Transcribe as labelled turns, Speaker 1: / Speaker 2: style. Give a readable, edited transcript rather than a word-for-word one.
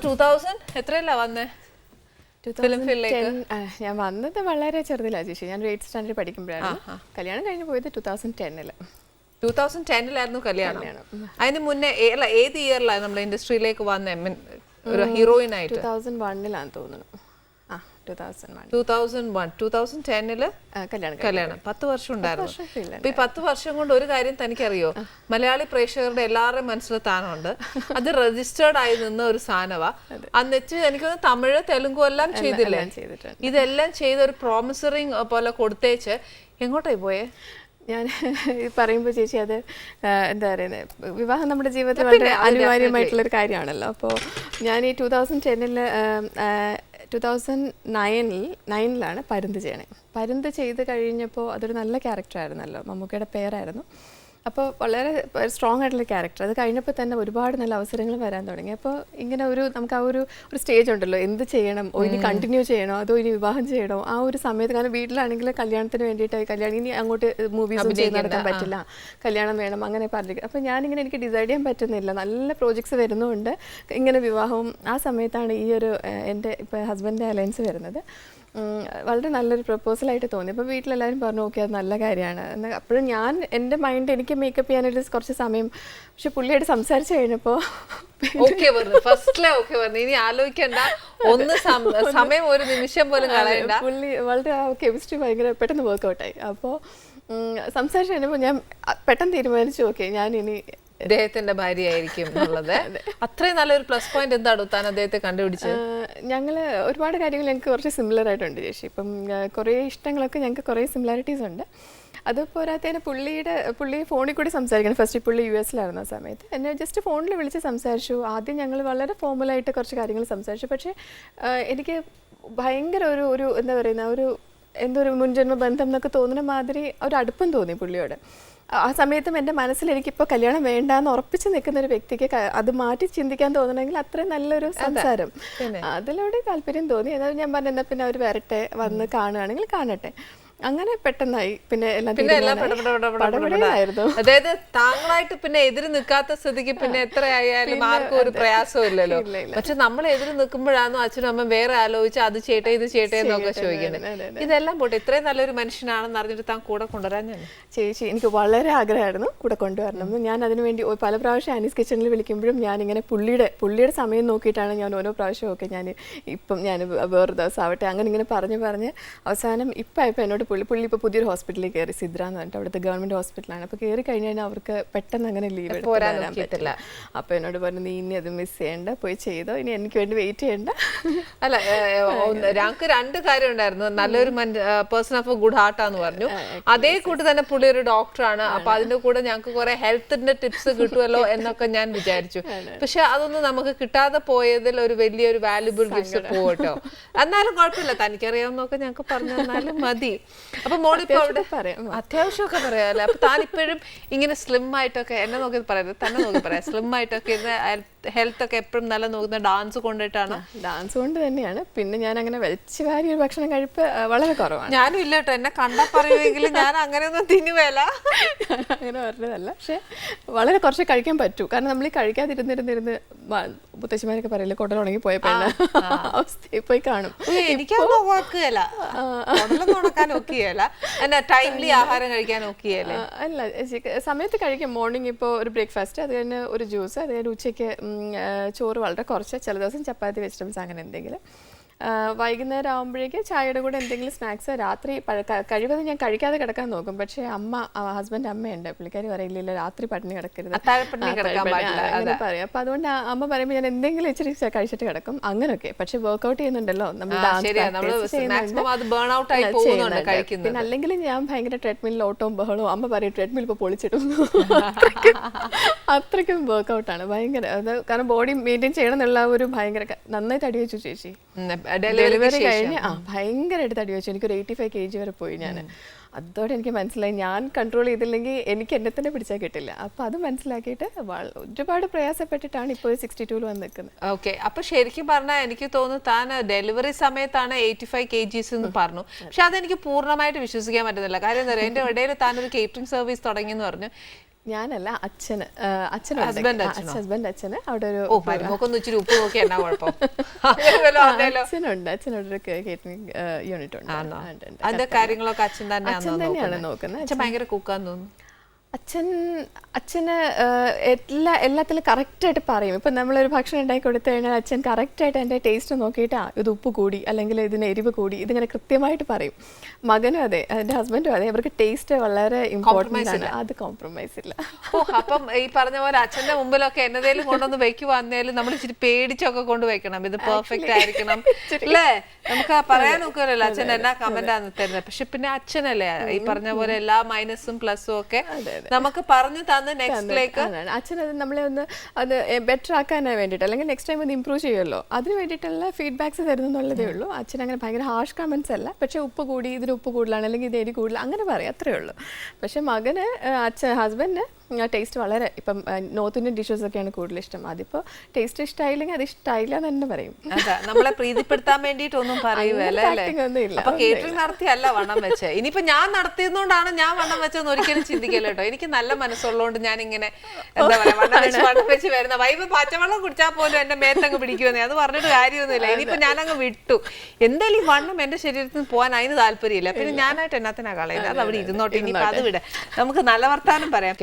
Speaker 1: 2000 എത്രയല്ല വന്നേ ഫിലിം ഫീൽഡിലേക്ക്?
Speaker 2: ഞാൻ വന്നത് വളരെ ചെറുതിലാണ് ചേച്ചി. ഞാൻ 8th സ്റ്റാൻഡേർഡ് പഠിക്കുമ്പോഴാണ്. കല്യാണം കഴിഞ്ഞ് പോയത് 2010-ല്.
Speaker 1: 2010-ലായിരുന്നു കല്യാണം. അതിന് മുന്നേ ഏത് ഇയറിലാണ് നമ്മുടെ ഇൻഡസ്ട്രിയിലേക്ക് വന്നേ? ഒരു ഹീറോയിൻ ആയിട്ട്
Speaker 2: 2001-ലാന്ന് തോന്നുന്നു.
Speaker 1: 2010-ല് കല്യാണം. 10 വർഷം ഉണ്ടായിരുന്നു. അപ്പൊ ഈ 10 വർഷം കൊണ്ട് ഒരു കാര്യം തനിക്കറിയോ? മലയാളി പ്രേക്ഷകരുടെ എല്ലാവരുടെയും മനസ്സിൽ താനുണ്ട്. അത് രജിസ്റ്റേർഡ് ആയി നിന്ന ഒരു സാധനവാ. അന്നിച്ച് എനിക്കൊന്ന് തമിഴ് തെലുങ്കു എല്ലാം ചെയ്തില്ലേ? ഇതെല്ലാം ചെയ്ത ഒരു പ്രോമിസറിങ് പോലെ കൊടുത്തേച്ച് എങ്ങോട്ടായി പോയേ?
Speaker 2: ഞാൻ പറയുമ്പോൾ ചേച്ചി അത് എന്താ പറയുന്നത്, വിവാഹം നമ്മുടെ ജീവിതത്തിൽ വളരെ അനിവാര്യമായിട്ടുള്ളൊരു കാര്യമാണല്ലോ. അപ്പോൾ ഞാൻ ഈ 2009-ലാണ് പരുന്ത് ചെയ്യണേ. പരുന്ത് ചെയ്ത് കഴിഞ്ഞപ്പോൾ അതൊരു നല്ല ക്യാരക്ടറായിരുന്നല്ലോ, മമ്മൂക്കയുടെ പേരായിരുന്നു. അപ്പോൾ വളരെ സ്ട്രോങ് ആയിട്ടുള്ള ക്യാരക്ടർ. അത് കഴിഞ്ഞപ്പോൾ തന്നെ ഒരുപാട് നല്ല അവസരങ്ങൾ വരാൻ തുടങ്ങി. അപ്പോൾ ഇങ്ങനെ നമുക്ക് ആ ഒരു സ്റ്റേജ് ഉണ്ടല്ലോ, എന്ത് ചെയ്യണം, ഇനി കണ്ടിന്യൂ ചെയ്യണോ അതോ ഇനി വിവാഹം ചെയ്യണോ, ആ ഒരു സമയത്ത്. കാരണം വീട്ടിലാണെങ്കിൽ കല്യാണത്തിന് വേണ്ടിയിട്ട് കല്യാണം ഇനി അങ്ങോട്ട് മൂവീസും ചെയ്ത് നടക്കാൻ പറ്റില്ല, കല്യാണം വേണം അങ്ങനെ പറഞ്ഞിരിക്കും. അപ്പോൾ ഞാനിങ്ങനെ എനിക്ക് ഡിസൈഡ് ചെയ്യാൻ പറ്റുന്നില്ല. നല്ല പ്രോജക്ട്സ് വരുന്നുണ്ട്, ഇങ്ങനെ വിവാഹവും. ആ സമയത്താണ് ഈ ഒരു എൻ്റെ ഇപ്പോൾ ഹസ്ബൻഡിൻ്റെ അലയൻസ് വരുന്നത്. വളരെ നല്ലൊരു പ്രപ്പോസലായിട്ട് തോന്നി. അപ്പോൾ വീട്ടിലെല്ലാവരും പറഞ്ഞു ഓക്കെ അത് നല്ല കാര്യമാണ് എന്ന്. അപ്പോഴും ഞാൻ എൻ്റെ മൈൻഡ് എനിക്ക് മേക്കപ്പ് ചെയ്യാനായിട്ട് കുറച്ച് സമയം, പക്ഷെ പുള്ളിയായിട്ട് സംസാരിച്ച് കഴിഞ്ഞപ്പോൾ
Speaker 1: ഇനി ആലോചിക്കണ്ട, ഒന്ന് സമയം ഒരു നിമിഷം പോലും കളയണ്ട.
Speaker 2: പുള്ളി വളരെ ആ കെമിസ്ട്രി ഭയങ്കര പെട്ടെന്ന് വർക്കൗട്ടായി. അപ്പോൾ സംസാരിച്ച് കഴിഞ്ഞപ്പോൾ ഞാൻ പെട്ടെന്ന് തീരുമാനിച്ചു ഓക്കെ ഞാൻ ഇനി
Speaker 1: അദ്ദേഹത്തിന്റെ ഭാര്യയായിരിക്കും എന്നുള്ളത്. അത്രയും നല്ലൊരു പ്ലസ് പോയിന്റ് എന്താണ് താൻ അദ്ദേഹത്തെ കണ്ടുപിടിച്ചത്?
Speaker 2: ഞങ്ങൾ ഒരുപാട് കാര്യങ്ങൾ ഞങ്ങൾക്ക് കുറച്ച് സിമിലർ ആയിട്ടുണ്ട് ചേച്ചി. ഇപ്പം കുറേ ഇഷ്ടങ്ങളൊക്കെ ഞങ്ങൾക്ക് കുറേ സിമിലാരിറ്റീസ് ഉണ്ട്. അത് പോരാത്തതിന് പുള്ളി ഫോണിൽ കൂടി സംസാരിക്കണം. ഫസ്റ്റ് പുള്ളി US-ലായിരുന്നു ആ സമയത്ത്. എന്നെ ജസ്റ്റ് ഫോണിൽ വിളിച്ച് സംസാരിച്ചു. ആദ്യം ഞങ്ങൾ വളരെ ഫോർമലായിട്ട് കുറച്ച് കാര്യങ്ങൾ സംസാരിച്ചു. പക്ഷേ എനിക്ക് ഭയങ്കര ഒരു എന്താ പറയുന്ന എന്തോ ഒരു മുൻജന്മ ബന്ധം എന്നൊക്കെ തോന്നുന്ന മാതിരി ഒരു അടുപ്പം തോന്നി പുള്ളിയോട്. ആ സമയത്തും എൻ്റെ മനസ്സിൽ എനിക്കിപ്പോൾ കല്യാണം വേണ്ടാന്ന് ഉറപ്പിച്ച് നിൽക്കുന്ന ഒരു വ്യക്തിക്ക് അത് മാറ്റി ചിന്തിക്കാൻ തോന്നണമെങ്കിൽ അത്രയും നല്ലൊരു സംസാരം, അതിലൂടെ താല്പര്യം തോന്നി. എന്നാലും ഞാൻ പറഞ്ഞു എന്നാൽ പിന്നെ അവർ വരട്ടെ, വന്ന് കാണുകയാണെങ്കിൽ കാണട്ടെ. അങ്ങനെ പെട്ടെന്നായി. പിന്നെ
Speaker 1: അതായത് താങ്കളായിട്ട് പിന്നെ എതിര് നിൽക്കാത്ത സ്ഥിതിക്ക് പിന്നെ എത്ര ആയാലും ആർക്കും ഒരു പ്രയാസവും ഇല്ലല്ലോ. പക്ഷെ നമ്മൾ എതിര് നിൽക്കുമ്പോഴാണോ അച്ഛനും അമ്മ വേറെ ആലോചിച്ച് അത് ചെയ്യട്ടെ ഇത് ചെയ്യട്ടെ എന്നൊക്കെ ചോദിക്കുന്നത്. ഇതെല്ലാം പോട്ടെ, ഇത്രയും നല്ലൊരു മനുഷ്യനാണെന്ന് അറിഞ്ഞിട്ട് താൻ കൂടെ കൊണ്ടുവരാൻ ഞാൻ
Speaker 2: ചേച്ചി എനിക്ക് വളരെ ആഗ്രഹമായിരുന്നു കൂടെ കൊണ്ടുവരണം. ഞാൻ അതിനുവേണ്ടി പല പ്രാവശ്യം ആനീസ് കിച്ചണിൽ വിളിക്കുമ്പോഴും ഞാനിങ്ങനെ പുള്ളിയുടെ സമയം നോക്കിയിട്ടാണ് ഞാൻ ഓരോ പ്രാവശ്യം ഒക്കെ ഞാൻ വേറെ ദിവസം ആവട്ടെ അങ്ങനെ ഇങ്ങനെ പറഞ്ഞ് അവസാനം ഇപ്പം എന്നോട് പുള്ളി ഇപ്പോൾ പുതിയൊരു ഹോസ്പിറ്റലിൽ കയറി, സിദ്ര എന്ന് പറഞ്ഞിട്ട്, അവിടുത്തെ ഗവൺമെൻറ് ഹോസ്പിറ്റലാണ്. അപ്പോൾ കയറി കഴിഞ്ഞ് കഴിഞ്ഞാൽ അവർക്ക് പെട്ടെന്ന് അങ്ങനെ ലീവ് എടുത്ത് വരാൻ പറ്റില്ല. അപ്പോൾ എന്നോട് പറഞ്ഞു നീ ഇനി അത് മിസ് ചെയ്യണ്ട, പോയി ചെയ്തോ, ഇനി എനിക്ക് വേണ്ടി വെയിറ്റ് ചെയ്യണ്ട.
Speaker 1: അല്ല ഞങ്ങൾക്ക് രണ്ട് കാര്യം ഉണ്ടായിരുന്നു. നല്ലൊരു പേഴ്സൺ ഓഫ് ഗുഡ് ഹാർട്ടാന്ന് പറഞ്ഞു. അതേ കൂട്ട് തന്നെ പുള്ളി ഒരു ഡോക്ടറാണ്. അപ്പൊ അതിന്റെ കൂടെ ഞങ്ങൾക്ക് കുറെ ഹെൽത്തിന്റെ ടിപ്സ് കിട്ടുമല്ലോ എന്നൊക്കെ ഞാൻ വിചാരിച്ചു. പക്ഷെ അതൊന്നും നമുക്ക് കിട്ടാതെ പോയതിൽ ഒരു വലിയൊരു വാല്യുബിൾ ഗിഫ്റ്റ് പോകട്ടോ. എന്നാലും കുഴപ്പമില്ല, തനിക്കറിയാവുന്നൊക്കെ ഞങ്ങൾക്ക് പറഞ്ഞു തന്നാലും മതി. അപ്പൊ മോളിപ്പോ അവിടെ അത്യാവശ്യമൊക്കെ പറയാല്ലേ. അപ്പൊ താനിപ്പോഴും ഇങ്ങനെ സ്ലിം ആയിട്ടൊക്കെ, എന്നെ നോക്കി പറയരുത്, തന്നെ നോക്കി പറയാം, സ്ലിം ആയിട്ടൊക്കെ ഹെൽത്ത് ഒക്കെ എപ്പോഴും നല്ല നോക്കുന്ന ഡാൻസ് കൊണ്ടിട്ടാണ്?
Speaker 2: ഡാൻസ് കൊണ്ട് തന്നെയാണ്. പിന്നെ ഞാൻ അങ്ങനെ വലിച്ചു വാരി ഒരു ഭക്ഷണം കഴിപ്പ് വളരെ കുറവാണ്.
Speaker 1: ഞാനും ഇല്ല കേട്ടോ, എന്നെ കണ്ടാ പറയുമെങ്കിൽ ഞാൻ അങ്ങനെയൊന്നും തിന്നുവേല,
Speaker 2: അങ്ങനെ പറഞ്ഞതല്ല. പക്ഷെ വളരെ കുറച്ച് കഴിക്കാൻ പറ്റൂ. കാരണം നമ്മൾ ഈ കഴിക്കാതിരുന്നിരുന്നിരുന്ന് മുത്തശ്ശിമാരൊക്കെ പറയില്ലേ കുടൽ ഉണങ്ങി പോയ പെണ്ണ അവസ്ഥയിൽ പോയി കാണും.
Speaker 1: എനിക്കൊന്നും നോക്കുകയല്ല, ഉണക്കാൻ നോക്കിയല്ല, എന്നാ ടൈംലി ആഹാരം കഴിക്കാൻ നോക്കിയല്ലേ?
Speaker 2: അല്ല സമയത്ത് കഴിക്കും. മോർണിംഗ് ഇപ്പോൾ ഒരു ബ്രേക്ക്ഫാസ്റ്റ്, അത് കഴിഞ്ഞ് ഒരു ജ്യൂസ്, അത് കഴിഞ്ഞ് ഉച്ചയ്ക്ക് ചോറ് വളരെ കുറച്ച്, ചില ദിവസം ചപ്പാത്തി വെജിറ്റബിൾസ് അങ്ങനെ എന്തെങ്കിലും. വൈകുന്നേരം ആകുമ്പോഴേക്ക് ചായയുടെ കൂടെ എന്തെങ്കിലും സ്നാക്സ്. രാത്രി കഴിവതും ഞാൻ കഴിക്കാതെ കിടക്കാൻ നോക്കും. പക്ഷേ ഹസ്ബൻഡ് അമ്മയുണ്ട്, പുള്ളിക്കാരി പറയില്ല രാത്രി പട്ടിണി കിടക്കരുത് അങ്ങനെ പറയും. അപ്പം അതുകൊണ്ട് അമ്മ പറയുമ്പോൾ ഞാൻ എന്തെങ്കിലും ഇച്ചിരി കഴിച്ചിട്ട് കിടക്കും അങ്ങനെയൊക്കെ. പക്ഷെ വർക്ക്ഔട്ട് ചെയ്യുന്നുണ്ടല്ലോ നമ്മൾ, പിന്നെ അല്ലെങ്കിൽ ഞാൻ ഭയങ്കര ട്രെഡ്മില്ലിൽ ഓട്ടവും ബഹളവും. അമ്മ പറയും ട്രെഡ്മിൽ ഇപ്പോൾ പൊളിച്ചിടും. അത്രയ്ക്കും വർക്ക്ഔട്ടാണ് ഭയങ്കര. കാരണം ബോഡി മെയിൻറ്റെയിൻ ചെയ്യണം എന്നുള്ള ഒരു ഭയങ്കര. നന്നായി തടി വെച്ചു ചേച്ചി. ഡെലിവറി കഴിഞ്ഞ് ഭയങ്കരമായിട്ട് തടി വെച്ചു. എനിക്കൊരു 85 kg വരെ പോയി ഞാൻ. അതോടെ എനിക്ക് മനസ്സിലായി ഞാൻ കൺട്രോൾ ചെയ്തില്ലെങ്കിൽ എനിക്ക് എന്നെ തന്നെ പിടിച്ചാൽ കിട്ടില്ല. അപ്പോൾ അത് മനസ്സിലാക്കിയിട്ട് ഒരുപാട് പ്രയാസപ്പെട്ടിട്ടാണ് ഇപ്പോൾ 62-ൽ വന്ന് നിൽക്കുന്നത്.
Speaker 1: ഓക്കെ, അപ്പൊ ശരിക്കും പറഞ്ഞാൽ എനിക്ക് തോന്നുന്നു താൻ ഡെലിവറി സമയത്താണ് 85 kg എന്ന് പറഞ്ഞു. പക്ഷെ അതെനിക്ക് പൂർണ്ണമായിട്ട് വിശ്വസിക്കാൻ പറ്റുന്നില്ല. കാര്യം എന്താ പറയുക, എൻ്റെ ഇടയിൽ താനൊരു കേറ്ററിംഗ് സർവീസ് തുടങ്ങിയെന്ന് പറഞ്ഞു.
Speaker 2: ഞാനല്ല, അച്ഛന്
Speaker 1: ഹസ്ബൻഡ്
Speaker 2: അച്ഛന് അവിടെ ഒരു
Speaker 1: മരുമൊക്കൊന്നും ഇച്ചിരി ഉപ്പ് നോക്കി എന്നാ കുഴപ്പം അങ്ങനെ വല്ലതും ആണേലോ?
Speaker 2: അച്ഛനോടൊരു കേറ്ററിംഗ് യൂണിറ്റ് ഉണ്ട്.
Speaker 1: അതിന്റെ കാര്യങ്ങളൊക്കെ അച്ഛൻ
Speaker 2: തന്നെയാണ് നോക്കുന്നത്.
Speaker 1: അച്ഛൻ ഭയങ്കര കുക്കാന്ന് തോന്നുന്നു.
Speaker 2: അച്ഛന് എല്ലാത്തിലും കറക്റ്റായിട്ട് പറയും. ഇപ്പം നമ്മളൊരു ഭക്ഷണം ഉണ്ടാക്കി കൊടുത്തു കഴിഞ്ഞാൽ അച്ഛൻ കറക്റ്റായിട്ട് അതിൻ്റെ ടേസ്റ്റ് നോക്കിയിട്ട് ഇത് ഉപ്പ് കൂടി അല്ലെങ്കിൽ ഇതിന് എരിവ് കൂടി ഇതിങ്ങനെ കൃത്യമായിട്ട് പറയും. മകനും അതെ, എൻ്റെ ഹസ്ബൻഡും അതെ, അവർക്ക് ടേസ്റ്റ് വളരെ ഇമ്പോർട്ടൻ്റ് ആണ്. അത് കോംപ്രമൈസ് ഇല്ല.
Speaker 1: അപ്പം ഈ പറഞ്ഞ പോലെ അച്ഛന്റെ മുമ്പിലൊക്കെ എന്നതേലും കൊണ്ടൊന്ന് വെക്കുവാന്നേലും നമ്മൾ ഇച്ചിരി പേടിച്ചൊക്കെ കൊണ്ട് വെക്കണം. ഇത് പെർഫെക്റ്റ് ആയിരിക്കണം അല്ലേ? നമുക്ക് പറയാൻ നോക്കുമല്ലോ അച്ഛൻ എന്നാ കമന്റാന്ന് തരുന്നത്. പക്ഷെ പിന്നെ അച്ഛനല്ലേ ഈ പറഞ്ഞ പോലെ എല്ലാ മൈനസും പ്ലസും ഒക്കെ നമുക്ക് പറഞ്ഞു തന്ന് നെക്സ്റ്റിലേക്ക്
Speaker 2: അച്ഛനത് നമ്മളെ ഒന്ന് അത് ബെറ്റർ ആക്കാനാണ് വേണ്ടിയിട്ട്, അല്ലെങ്കിൽ നെക്സ്റ്റ് ടൈം ഒന്ന് ഇമ്പ്രൂവ് ചെയ്യുമല്ലോ, അതിന് വേണ്ടിയിട്ടുള്ള ഫീഡ്ബാക്സ് തരുന്നുള്ളതേ ഉള്ളൂ. അച്ഛൻ അങ്ങനെ ഭയങ്കര ഹാഷ് കമൻസ് അല്ല. പക്ഷേ ഉപ്പ് കൂടി, ഇതിന് ഉപ്പ് കൂടുതലാണ്, അല്ലെങ്കിൽ ഇത് എരി കൂടുതൽ, അങ്ങനെ പറയാം, അത്രേ ഉള്ളൂ. പക്ഷെ മകന് ഹസ്ബൻഡിന് ടേസ്റ്റ് വളരെ, ഇപ്പം നോർത്ത് ഇന്ത്യൻ ഡിഷസ് ഒക്കെയാണ് കൂടുതൽ ഇഷ്ടം. അതിപ്പോൾ ടേസ്റ്റ് ഇഷ്ടമായില്ലെങ്കിൽ അത് ഇഷ്ടമായില്ല എന്ന് തന്നെ പറയും.
Speaker 1: നമ്മളെ പ്രീതിപ്പെടുത്താൻ വേണ്ടിയിട്ടൊന്നും പറയുവല്ലേ? അപ്പൊ കേറ്ററിംഗ് നടത്തിയല്ല വണ്ണം വെച്ചേ. ഇനിയിപ്പോ ഞാൻ നടത്തിയതുകൊണ്ടാണ് ഞാൻ വണ്ണം വെച്ചെന്ന് ഒരിക്കലും ചിന്തിക്കല്ലോ കേട്ടോ. എനിക്ക് നല്ല മനസ്സുള്ളതുകൊണ്ട് ഞാൻ ഇങ്ങനെ എന്താ പറയാ വണ്ണം വെച്ച് വരുന്ന വൈബ് പച്ചവെള്ളം കുടിച്ചാൽ പോലും എന്റെ മേത്തങ്ങ് പിടിക്കുമെന്നേ. അത് പറഞ്ഞിട്ട് കാര്യമൊന്നുമില്ല. ഇനിയിപ്പോ ഞാനങ്ങ് വിട്ടു. എന്തായാലും ഈ വണ്ണം എന്റെ ശരീരത്തിൽ നിന്ന് പോകാൻ അതിന് താല്പര്യമില്ല. പിന്നെ ഞാനായിട്ട് എന്നാത്തിനാ കളയുന്നത്? അത് അവിടെ ഇരുന്നോട്ടെ. ഇനിയിപ്പോ അത് വിട. നമുക്ക് നല്ല വർത്താനം പറയാം.